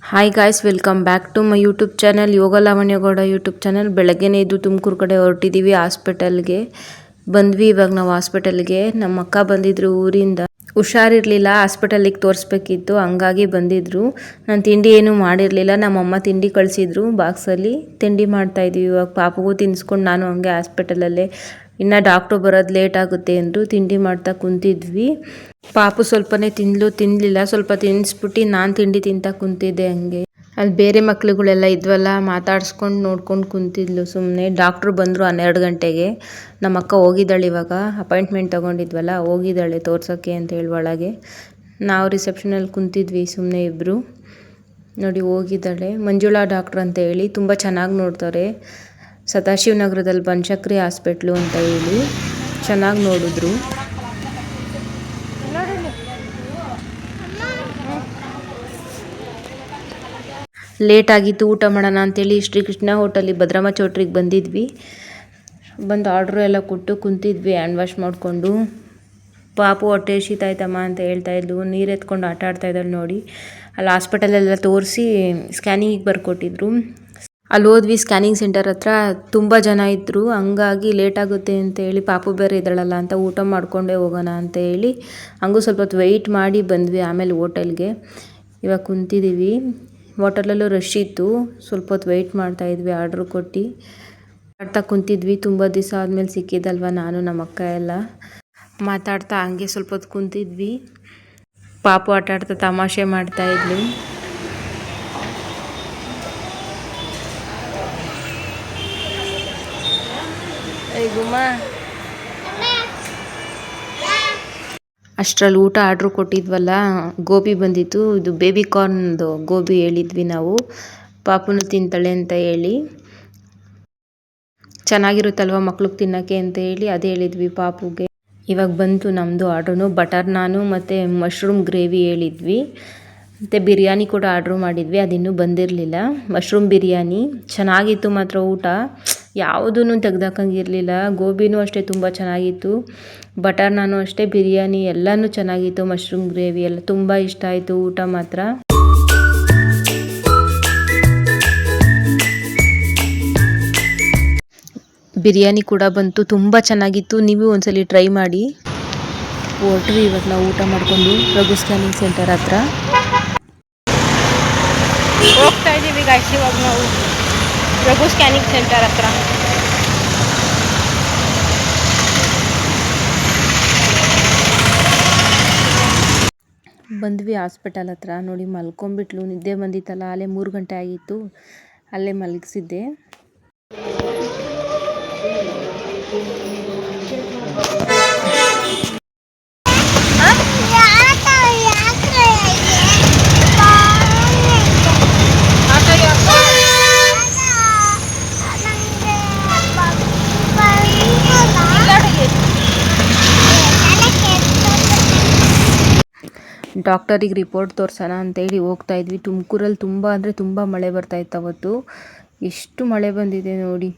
Hi guys, welcome back to my YouTube channel Yoga Lavanya Gowda YouTube channel. ಬೆಳಗ್ಗೆನೇ ಎದ್ದು ತುಮಕೂರು ಕಡೆ ಹೊರಟಿದ್ದೀವಿ. ಹಾಸ್ಪಿಟಲ್ಗೆ ಬಂದ್ವಿ. ಇವಾಗ ನಾವು ಹಾಸ್ಪಿಟಲ್ಗೆ ನಮ್ಮ ಅಕ್ಕ ಬಂದಿದ್ರು ಊರಿಂದ. ಹುಷಾರಿರಲಿಲ್ಲ, ಹಾಸ್ಪಿಟಲಿಗೆ ತೋರಿಸ್ಬೇಕಿತ್ತು, ಹಂಗಾಗಿ ಬಂದಿದ್ರು. ನಾನು ತಿಂಡಿ ಏನೂ ಮಾಡಿರಲಿಲ್ಲ. ನಮ್ಮಮ್ಮ ತಿಂಡಿ ಕಳಿಸಿದ್ರು ಬಾಕ್ಸಲ್ಲಿ. ತಿಂಡಿ ಮಾಡ್ತಾಯಿದ್ವಿ. ಇವಾಗ ಪಾಪಗೂ ತಿನ್ನಿಸ್ಕೊಂಡು ನಾನು ಹಂಗೆ ಹಾಸ್ಪಿಟಲಲ್ಲೇ ಇನ್ನು ಡಾಕ್ಟ್ರು ಬರೋದು ಲೇಟ್ ಆಗುತ್ತೆ ಅಂದರು. ತಿಂಡಿ ಮಾಡ್ತಾ ಕುಂತಿದ್ವಿ. ಪಾಪು ಸ್ವಲ್ಪನೇ ತಿನ್ನಲಿಲ್ಲ. ಸ್ವಲ್ಪ ತಿನ್ನಿಸ್ಬಿಟ್ಟು ನಾನು ತಿಂಡಿ ತಿಂತಾ ಕುಂತಿದ್ದೆ. ಹಂಗೆ ಅಲ್ಲಿ ಬೇರೆ ಮಕ್ಳುಗಳೆಲ್ಲ ಇದ್ವಲ್ಲ, ಮಾತಾಡ್ಸ್ಕೊಂಡು ನೋಡ್ಕೊಂಡು ಕುಂತಿದ್ಲು ಸುಮ್ಮನೆ. ಡಾಕ್ಟ್ರು ಬಂದರು 12 ಗಂಟೆಗೆ. ನಮ್ಮ ಅಕ್ಕ ಹೋಗಿದ್ದಾಳೆ, ಇವಾಗ ಅಪಾಯಿಂಟ್ಮೆಂಟ್ ತೊಗೊಂಡಿದ್ವಲ್ಲ, ಹೋಗಿದ್ದಾಳೆ ತೋರ್ಸೋಕ್ಕೆ ಅಂತ ಹೇಳಿ ಒಳಗೆ. ನಾವು ರಿಸೆಪ್ಷನಲ್ಲಿ ಕುಂತಿದ್ವಿ ಸುಮ್ಮನೆ ಇಬ್ಬರು. ನೋಡಿ ಹೋಗಿದ್ದಾಳೆ. ಮಂಜುಳಾ ಡಾಕ್ಟ್ರು ಅಂತ ಹೇಳಿ, ತುಂಬ ಚೆನ್ನಾಗಿ ನೋಡ್ತಾರೆ. ಸದಾಶಿವನಗರದಲ್ಲಿ ಬನಶಂಕರಿ ಹಾಸ್ಪಿಟ್ಲು ಅಂತ ಹೇಳಿ ಚೆನ್ನಾಗಿ ನೋಡಿದ್ರು. ಲೇಟ್ ಆಗಿತ್ತು, ಊಟ ಮಾಡೋಣ ಅಂತೇಳಿ ಶ್ರೀಕೃಷ್ಣ ಹೋಟೆಲಿಗೆ ಭದ್ರಮ್ಮ ಚೌಟ್ರಿಗೆ ಬಂದಿದ್ವಿ. ಬಂದು ಆರ್ಡ್ರು ಎಲ್ಲ ಕೊಟ್ಟು ಕುಂತಿದ್ವಿ ಹ್ಯಾಂಡ್ ವಾಶ್ ಮಾಡಿಕೊಂಡು. ಪಾಪು ಹೊಟ್ಟೆ ಹಸಿತಾಯ್ತಮ್ಮ ಅಂತ ಹೇಳ್ತಾಯಿದ್ಲು. ನೀರು ಎತ್ಕೊಂಡು ಆಟ ಆಡ್ತಾಯಿದ್ದಾಳೆ ನೋಡಿ. ಅಲ್ಲಿ ಹಾಸ್ಪಿಟಲೆಲ್ಲ ತೋರಿಸಿ ಸ್ಕ್ಯಾನಿಂಗಿಗೆ ಬರ್ಕೊಟ್ಟಿದ್ರು. ಅಲ್ಲಿ ಹೋದ್ವಿ ಸ್ಕ್ಯಾನಿಂಗ್ ಸೆಂಟರ್ ಹತ್ರ. ತುಂಬ ಜನ ಇದ್ದರು, ಹಂಗಾಗಿ ಲೇಟ್ ಆಗುತ್ತೆ ಅಂತ ಹೇಳಿ, ಪಾಪು ಬೇರೆ ಇದ್ದಾಳಲ್ಲ ಅಂತ ಊಟ ಮಾಡಿಕೊಂಡೇ ಹೋಗೋಣ ಅಂತ ಹೇಳಿ ಹಂಗೂ ಸ್ವಲ್ಪ ಹೊತ್ತು ವೆಯ್ಟ್ ಮಾಡಿ ಬಂದ್ವಿ. ಆಮೇಲೆ ಹೋಟೆಲ್ಗೆ ಇವಾಗ ಕುಂತಿದ್ದೀವಿ. ಹೋಟೆಲಲ್ಲೂ ರಶ್ ಇತ್ತು. ಸ್ವಲ್ಪ ಹೊತ್ತು ವೆಯ್ಟ್ ಮಾಡ್ತಾಯಿದ್ವಿ ಆರ್ಡ್ರು ಕೊಟ್ಟು. ಆಡ್ತಾ ಕುಂತಿದ್ವಿ. ತುಂಬ ದಿವಸ ಆದಮೇಲೆ ಸಿಕ್ಕಿದ್ದಲ್ವ ನಾನು ನಮ್ಮ ಅಕ್ಕ ಎಲ್ಲ. ಮಾತಾಡ್ತಾ ಹಂಗೆ ಸ್ವಲ್ಪ ಹೊತ್ತು ಕುಂತಿದ್ವಿ. ಪಾಪು ಆಟ ಆಡ್ತಾ ತಮಾಷೆ ಮಾಡ್ತಾಯಿದ್ಲು. ಅಷ್ಟರಲ್ಲಿ ಊಟ ಆರ್ಡ್ರು ಕೊಟ್ಟಿದ್ವಲ್ಲ, ಗೋಬಿ ಬಂದಿತ್ತು. ಇದು ಬೇಬಿ ಕಾರ್ನ್ದು ಗೋಬಿ ಹೇಳಿದ್ವಿ ನಾವು, ಪಾಪುನು ತಿಂತಾಳೆ ಅಂತ ಹೇಳಿ. ಚೆನ್ನಾಗಿರುತ್ತಲ್ವ ಮಕ್ಳಿಗೆ ತಿನ್ನೋಕ್ಕೆ ಅಂತ ಹೇಳಿ ಅದೇ ಹೇಳಿದ್ವಿ ಪಾಪುಗೆ. ಇವಾಗ ಬಂತು ನಮ್ಮದು ಆರ್ಡ್ರು. ಬಟರ್ ನಾನು ಮತ್ತು ಮಶ್ರೂಮ್ ಗ್ರೇವಿ ಹೇಳಿದ್ವಿ. ಮತ್ತು ಬಿರಿಯಾನಿ ಕೂಡ ಆರ್ಡ್ರು ಮಾಡಿದ್ವಿ, ಅದಿನ್ನೂ ಬಂದಿರಲಿಲ್ಲ. ಮಶ್ರೂಮ್ ಬಿರಿಯಾನಿ ಚೆನ್ನಾಗಿತ್ತು ಮಾತ್ರ. ಊಟ ಯಾವುದೂ ತೆಗ್ದಾಕಂಗಿರಲಿಲ್ಲ. ಗೋಬಿನೂ ಅಷ್ಟೇ ತುಂಬ ಚೆನ್ನಾಗಿತ್ತು, ಬಟರ್ ನಾನು ಅಷ್ಟೇ, ಬಿರಿಯಾನಿ ಎಲ್ಲನೂ ಚೆನ್ನಾಗಿತ್ತು. ಮಶ್ರೂಮ್ ಗ್ರೇವಿ ಎಲ್ಲ ತುಂಬ ಇಷ್ಟ ಆಯಿತು ಊಟ ಮಾತ್ರ. ಬಿರಿಯಾನಿ ಕೂಡ ಬಂತು, ತುಂಬ ಚೆನ್ನಾಗಿತ್ತು. ನೀವು ಒಂದ್ಸಲಿ ಟ್ರೈ ಮಾಡಿ. ಹೊರಟ್ವಿ ಇವಾಗ ನಾವು ಊಟ ಮಾಡಿಕೊಂಡು ರಘು ಸ್ಕ್ಯಾನಿಂಗ್ ಸೆಂಟರ್ ಹತ್ರ ಹೋಗ್ತಾ ಇದ್ದೀವಿ ಗಾಯ್ಸ್. ಇವಾಗ ನಾವು ರಘು ಸ್ಕ್ಯಾನಿಂಗ್ ಸೆಂಟರ್ ಹತ್ರ ಬಂದ್ವಿ. ಹಾಸ್ಪಿಟಲ್ ಹತ್ರ ನೋಡಿ ಮಲ್ಕೊಂಬಿಟ್ಲು. ನಿದ್ದೆ ಬಂದಿತ್ತಲ್ಲ, ಅಲ್ಲೇ 3 ಗಂಟೆ ಆಗಿತ್ತು, ಅಲ್ಲೇ ಮಲಗಿಸಿದ್ದೆ. ಡಾಕ್ಟರಿಗೆ ರಿಪೋರ್ಟ್ ತೋರಿಸೋಣ ಅಂತೇಳಿ ಹೋಗ್ತಾ ಇದ್ವಿ. ತುಮಕೂರಲ್ಲಿ ತುಂಬ ಅಂದರೆ ತುಂಬ ಮಳೆ ಬರ್ತಾಯಿತ್ತು ಅವತ್ತು. ಎಷ್ಟು ಮಳೆ ಬಂದಿದೆ ನೋಡಿ.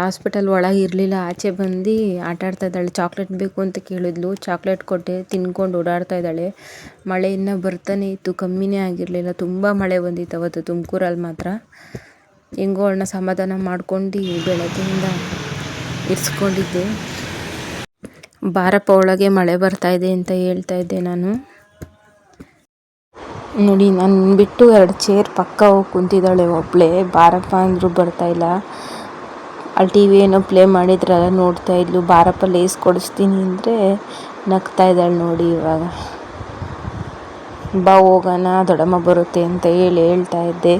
ಹಾಸ್ಪಿಟಲ್ ಒಳಗೆ ಇರಲಿಲ್ಲ, ಆಚೆ ಬಂದು ಆಟ ಆಡ್ತಾ ಇದ್ದಾಳೆ. ಚಾಕ್ಲೇಟ್ ಬೇಕು ಅಂತ ಕೇಳಿದ್ಲು, ಚಾಕ್ಲೇಟ್ ಕೊಟ್ಟೆ, ತಿನ್ಕೊಂಡು ಓಡಾಡ್ತಾ ಇದ್ದಾಳೆ. ಮಳೆ ಇನ್ನೂ ಬರ್ತಾನೆ ಇತ್ತು, ಕಮ್ಮಿನೇ ಆಗಿರಲಿಲ್ಲ. ತುಂಬ ಮಳೆ ಬಂದಿತ್ತು ಅವತ್ತು ತುಮಕೂರಲ್ಲಿ ಮಾತ್ರ. ಹೆಂಗೋ ಅವಳನ್ನ ಸಮಾಧಾನ ಮಾಡ್ಕೊಂಡು ಬೆಳಗ್ಗೆಯಿಂದ ಇರಿಸ್ಕೊಂಡಿದ್ದೆ. ಬಾರಪ್ಪ ಒಳಗೆ ಮಳೆ ಬರ್ತಾಯಿದೆ ಅಂತ ಹೇಳ್ತಾ ಇದ್ದೆ ನಾನು. ನೋಡಿ ನಾನು ಬಿಟ್ಟು 2 ಚೇರ್ ಪಕ್ಕ ಹೋಗಿ ಕುಂತಿದ್ದಾಳೆ ಒಬ್ಬಳೇ. ಬಾರಪ್ಪ ಅಂದರೂ ಬರ್ತಾಯಿಲ್ಲ. ಅಲ್ಲಿ ಟಿ ವಿ ಏನೋ ಪ್ಲೇ ಮಾಡಿದ್ರಲ್ಲ, ನೋಡ್ತಾ ಇದ್ಲು. ಬಾರಪ್ಪ ಲೇಸ್ ಕೊಡಿಸ್ತೀನಿ ಅಂದರೆ ನಗ್ತಾ ಇದ್ದಾಳೆ ನೋಡಿ. ಇವಾಗ ಬಾ ಹೋಗೋಣ, ದೊಡ್ಡಮ್ಮ ಬರುತ್ತೆ ಅಂತ ಹೇಳ್ತಾ ಇದ್ದೆ.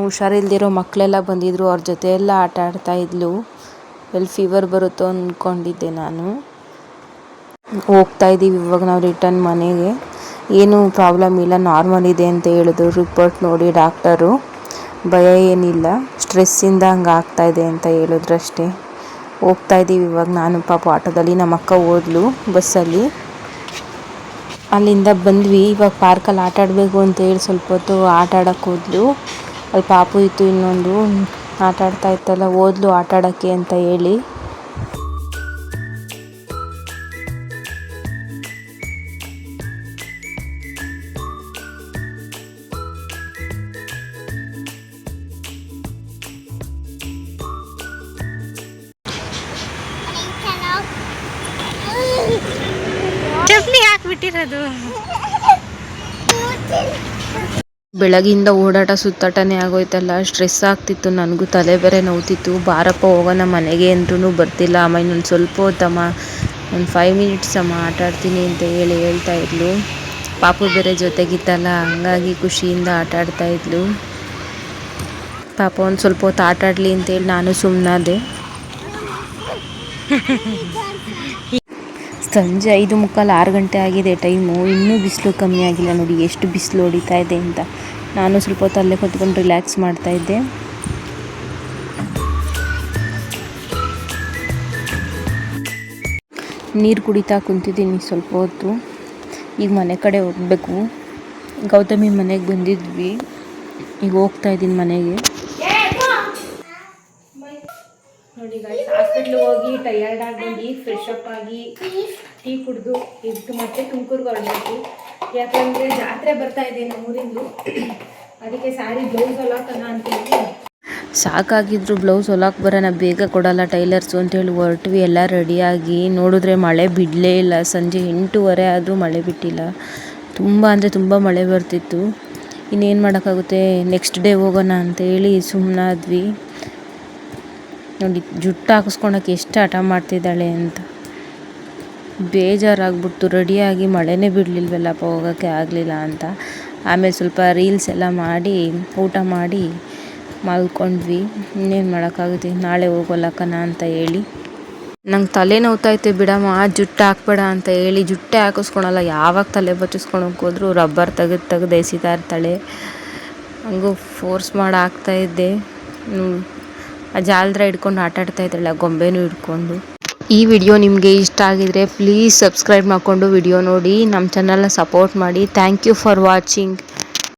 ಹುಷಾರಿಲ್ದಿರೋ ಮಕ್ಕಳೆಲ್ಲ ಬಂದಿದ್ರು, ಅವ್ರ ಜೊತೆ ಎಲ್ಲ ಆಟ ಆಡ್ತಾ ಇದ್ಲು. ಎಲ್ಲಿ ಫೀವರ್ ಬರುತ್ತೋ ಅಂದ್ಕೊಂಡಿದ್ದೆ ನಾನು. ಹೋಗ್ತಾ ಇದ್ದೀವಿ ಇವಾಗ ನಾವು ರಿಟರ್ನ್ ಮನೆಗೆ. ಏನೂ ಪ್ರಾಬ್ಲಮ್ ಇಲ್ಲ, ನಾರ್ಮಲ್ ಇದೆ ಅಂತ ಹೇಳಿದ್ರು ರಿಪೋರ್ಟ್ ನೋಡಿ ಡಾಕ್ಟರು. ಭಯ ಏನಿಲ್ಲ, ಸ್ಟ್ರೆಸ್ಸಿಂದ ಹಂಗೆ ಆಗ್ತಾಯಿದೆ ಅಂತ ಹೇಳಿದ್ರು ಅಷ್ಟೇ. ಹೋಗ್ತಾ ಇದ್ದೀವಿ ಇವಾಗ ನಾನು ಪಾಪ ಆಟೋದಲ್ಲಿ. ನಮ್ಮ ಅಕ್ಕ ಹೋದ್ಲು ಬಸ್ಸಲ್ಲಿ. ಅಲ್ಲಿಂದ ಬಂದ್ವಿ. ಇವಾಗ ಪಾರ್ಕಲ್ಲಿ ಆಟ ಆಡಬೇಕು ಅಂತ ಹೇಳಿ ಸ್ವಲ್ಪ ಹೊತ್ತು ಆಟ ಆಡೋಕ್ಕೆ ಹೋದ್ಲು. ಅಲ್ಲಿ ಪಾಪು ಇತ್ತು ಇನ್ನೊಂದು, ಆಟ ಆಡ್ತಾ ಇತ್ತಲ್ಲ, ಹೋದ್ಲು ಆಟ ಆಡೋಕ್ಕೆ ಅಂತ ಹೇಳಿ. ಬಿಟ್ಟಿರೋದು. ಬೆಳಗಿಂದ ಓಡಾಟ ಸುತ್ತಾಟನೇ ಆಗೋಯ್ತಲ್ಲ, ಸ್ಟ್ರೆಸ್ ಆಗ್ತಿತ್ತು. ನನಗೂ ತಲೆ ಬೇರೆ ನೋವ್ತಿತ್ತು. ಬಾರಪ್ಪ ಹೋಗೋಣ ಮನೆಗೆ ಅಂದ್ರೂ ಬರ್ತಿಲ್ಲ. ಅಮ್ಮ ಇನ್ನೊಂದು ಸ್ವಲ್ಪ ಹೊತ್ತಮ್ಮ, ಒಂದು 5 ಮಿನಿಟ್ಸ್ ಅಮ್ಮ ಆಟ ಆಡ್ತೀನಿ ಅಂತ ಹೇಳ್ತಾ ಇದ್ಲು. ಪಾಪು ಬೇರೆ ಜೊತೆಗಿತ್ತಲ್ಲ, ಹಂಗಾಗಿ ಖುಷಿಯಿಂದ ಆಟ ಆಡ್ತಾ ಇದ್ಲು. ಪಾಪ ಒಂದು ಸ್ವಲ್ಪ ಹೊತ್ತು ಆಟ ಆಡಲಿ ಅಂತೇಳಿ ನಾನು ಸುಮ್ಮನಾದೆ. ಸಂಜೆ 5:45 6 ಗಂಟೆ ಆಗಿದೆ ಟೈಮು. ಇನ್ನೂ ಬಿಸಿಲು ಕಮ್ಮಿ ಆಗಿಲ್ಲ ನೋಡಿ, ಎಷ್ಟು ಬಿಸಿಲು ಹೊಡಿತಾ ಇದೆ ಅಂತ. ನಾನು ಸ್ವಲ್ಪ ಹೊತ್ತು ಅಲ್ಲೇ ಕೂತ್ಕೊಂಡು ರಿಲ್ಯಾಕ್ಸ್ ಮಾಡ್ತಾಯಿದ್ದೆ. ನೀರು ಕುಡಿತಾ ಕುಂತಿದ್ದೀನಿ ಸ್ವಲ್ಪ ಹೊತ್ತು. ಈಗ ಮನೆ ಕಡೆ ಹೋಗಬೇಕು. ಗೌತಮಿ ಮನೆಗೆ ಬಂದಿದ್ವಿ, ಈಗ ಹೋಗ್ತಾ ಇದ್ದೀನಿ ಮನೆಗೆ. ನೋಡಿ ಗಾಯ್ಸ್, ಹಾಸ್ಪಿಟ್ಲಿಗೆ ಹೋಗಿ ಟಯರ್ಡ್ ಆಗಿ ಬಂದು ಫ್ರೆಶ್ ಅಪ್ ಆಗಿ ಟೀ ಕುಡಿದು ಇದು ಮತ್ತೆ ತುಮಕೂರಿಗೆ ಹೊರಡಬೇಕು. ಯಾಕಂದರೆ ಜಾತ್ರೆ ಬರ್ತಾ ಇದೆ ನಮ್ಮೂರಿಂದು, ಅದಕ್ಕೆ ಸ್ಯಾರಿ ಬ್ಲೌಸ್ ಹೊಲಾಕಲ್ಲ ಅಂತೇಳಿ. ಸಾಕಾಗಿದ್ರು ಬ್ಲೌಸ್ ಹೊಲಕ್ಕೆ ಬರೋಣ, ಬೇಗ ಕೊಡಲ್ಲ ಟೈಲರ್ಸು ಅಂತೇಳಿ ಹೊರಟ್ವಿ. ಎಲ್ಲ ರೆಡಿಯಾಗಿ ನೋಡಿದ್ರೆ ಮಳೆ ಬಿಡಲೇ ಇಲ್ಲ. ಸಂಜೆ 8:15 ಆದರೂ ಮಳೆ ಬಿಟ್ಟಿಲ್ಲ. ತುಂಬ ಅಂದರೆ ತುಂಬ ಮಳೆ ಬರ್ತಿತ್ತು. ಇನ್ನೇನು ಮಾಡೋಕ್ಕಾಗುತ್ತೆ, ನೆಕ್ಸ್ಟ್ ಡೇ ಹೋಗೋಣ ಅಂತೇಳಿ ಸುಮ್ಮನಾದ್ವಿ. ನೋಡಿ ಜುಟ್ಟು ಹಾಕಿಸ್ಕೊಳಕ್ಕೆ ಎಷ್ಟು ಹಠ ಮಾಡ್ತಿದ್ದಾಳೆ ಅಂತ. ಬೇಜಾರಾಗ್ಬಿಡ್ತು. ರೆಡಿಯಾಗಿ ಮಳೆನೇ ಬಿಡಲಿಲ್ವಲ್ಲಪ್ಪ, ಹೋಗೋಕ್ಕೆ ಆಗಲಿಲ್ಲ ಅಂತ. ಆಮೇಲೆ ಸ್ವಲ್ಪ ರೀಲ್ಸ್ ಎಲ್ಲ ಮಾಡಿ ಊಟ ಮಾಡಿ ಮಲ್ಕೊಂಡ್ವಿ. ಇನ್ನೇನು ಮಾಡೋಕ್ಕಾಗುತ್ತೆ, ನಾಳೆ ಹೋಗೋಲ್ಲಕ್ಕನ ಅಂತ ಹೇಳಿ. ನಂಗೆ ತಲೆ ನೋವ್ತೈತೆ ಬಿಡಮ್ಮ, ಜುಟ್ಟು ಹಾಕ್ಬೇಡ ಅಂತ ಹೇಳಿ ಜುಟ್ಟೆ ಹಾಕಿಸ್ಕೊಳಲ್ಲ. ಯಾವಾಗ ತಲೆ ಬಚ್ಚಿಸ್ಕೊಳಕ್ಕೆ ಹೋದ್ರು ರಬ್ಬರ್ ತೆಗೆದು ಎಸಿತಾ ಇರ್ತಾಳೆ. ಹಂಗೂ ಫೋರ್ಸ್ ಮಾಡಿ ಹಾಕ್ತಾಯಿದ್ದೆ. ಆ ಜಾಲದ್ರ ಹಿಡ್ಕೊಂಡು ಆಟ ಆಡ್ತಾ ಇದ್ದಾಳೆ, ಗೊಂಬೆನೂ ಹಿಡ್ಕೊಂಡು. ಈ ವಿಡಿಯೋ ನಿಮಗೆ ಇಷ್ಟ ಆಗಿದರೆ ಪ್ಲೀಸ್ ಸಬ್ಸ್ಕ್ರೈಬ್ ಮಾಡಿಕೊಂಡು ವಿಡಿಯೋ ನೋಡಿ, ನಮ್ಮ ಚಾನಲ್ನ ಸಪೋರ್ಟ್ ಮಾಡಿ. Thank you for watching.